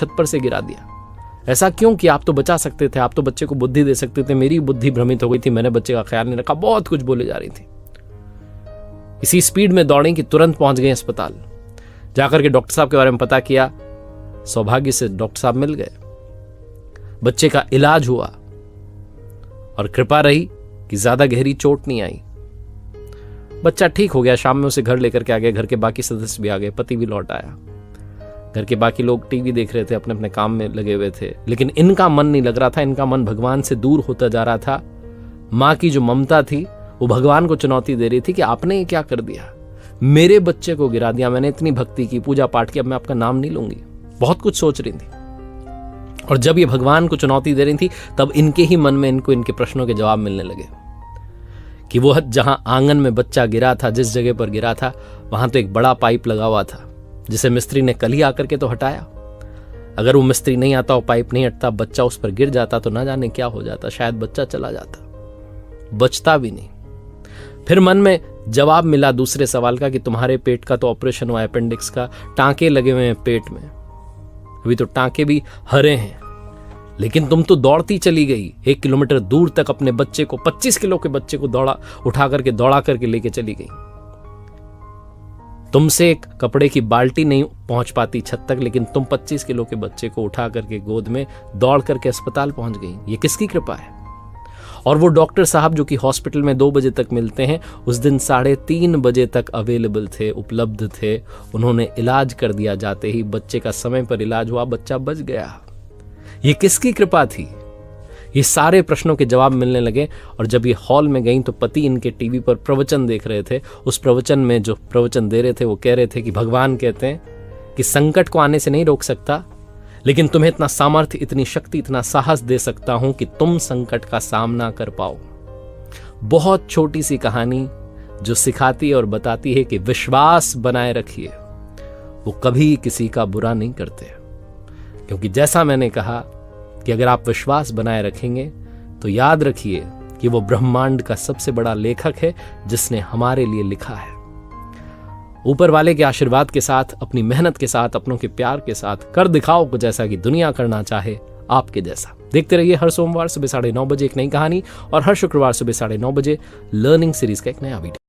छत पर से गिरा दिया। ऐसा क्यों कि आप तो बचा सकते थे, आप तो बच्चे को बुद्धि दे सकते थे। मेरी बुद्धि भ्रमित हो गई थी, मैंने बच्चे का ख्याल नहीं रखा। बहुत कुछ बोले जा रही थी। इसी स्पीड में दौड़ी कि तुरंत पहुंच गए अस्पताल। जाकर के डॉक्टर साहब के बारे में पता किया। सौभाग्य से डॉक्टर साहब मिल गए, बच्चे का इलाज हुआ और कृपा रही कि ज्यादा गहरी चोट नहीं आई। बच्चा ठीक हो गया। शाम में उसे घर लेकर के आ गए। घर के बाकी सदस्य भी आ गए, पति भी लौट आया। घर के बाकी लोग टीवी देख रहे थे, अपने अपने काम में लगे हुए थे, लेकिन इनका मन नहीं लग रहा था। इनका मन भगवान से दूर होता जा रहा था। मां की जो ममता थी वो भगवान को चुनौती दे रही थी कि आपने ये क्या कर दिया, मेरे बच्चे को गिरा दिया। मैंने इतनी भक्ति की, पूजा पाठ की, अब मैं आपका नाम नहीं लूंगी। बहुत कुछ सोच रही थी। और जब ये भगवान को चुनौती दे रही थी तब इनके ही मन में इनको इनके प्रश्नों के जवाब मिलने लगे कि वो जहां आंगन में बच्चा गिरा था, जिस जगह पर गिरा था, वहां तो एक बड़ा पाइप लगा हुआ था जिसे मिस्त्री ने कल ही आकर के तो हटाया। अगर वो मिस्त्री नहीं आता, वो पाइप नहीं हटता, बच्चा उस पर गिर जाता तो ना जाने क्या हो जाता। शायद बच्चा चला जाता, बचता भी नहीं। फिर मन में जवाब मिला दूसरे सवाल का कि तुम्हारे पेट का तो ऑपरेशन हुआ, अपेंडिक्स का, टांके लगे हुए हैं पेट में, अभी तो टांके भी हरे हैं, लेकिन तुम तो दौड़ती चली गई 1 किलोमीटर दूर तक। अपने बच्चे को, 25 किलो के बच्चे को दौड़ा करके लेके चली गई। तुमसे एक कपड़े की बाल्टी नहीं पहुंच पाती छत तक, लेकिन तुम 25 किलो के बच्चे को उठा करके गोद में दौड़ करके अस्पताल पहुंच गई। ये किसकी कृपा है? और वो डॉक्टर साहब जो कि हॉस्पिटल में 2 बजे तक मिलते हैं, उस दिन 3:30 बजे तक अवेलेबल थे, उपलब्ध थे। उन्होंने इलाज कर दिया। जाते ही बच्चे का समय पर इलाज हुआ, बच्चा बच गया। ये किसकी कृपा थी? ये सारे प्रश्नों के जवाब मिलने लगे। और जब ये हॉल में गई तो पति इनके टीवी पर प्रवचन देख रहे थे। उस प्रवचन में जो प्रवचन दे रहे थे वो कह रहे थे कि भगवान कहते हैं कि संकट को आने से नहीं रोक सकता, लेकिन तुम्हें इतना सामर्थ्य, इतनी शक्ति, इतना साहस दे सकता हूं कि तुम संकट का सामना कर पाओ। बहुत छोटी सी कहानी जो सिखाती है और बताती है कि विश्वास बनाए रखिए, वो कभी किसी का बुरा नहीं करते। क्योंकि जैसा मैंने कहा कि अगर आप विश्वास बनाए रखेंगे तो याद रखिए कि वो ब्रह्मांड का सबसे बड़ा लेखक है जिसने हमारे लिए लिखा है। ऊपर वाले के आशीर्वाद के साथ, अपनी मेहनत के साथ, अपनों के प्यार के साथ कर दिखाओ कुछ ऐसा कि दुनिया करना चाहे आपके जैसा। देखते रहिए हर सोमवार सुबह 9:30 बजे एक नई कहानी और हर शुक्रवार सुबह 9:30 बजे लर्निंग सीरीज का एक नया वीडियो।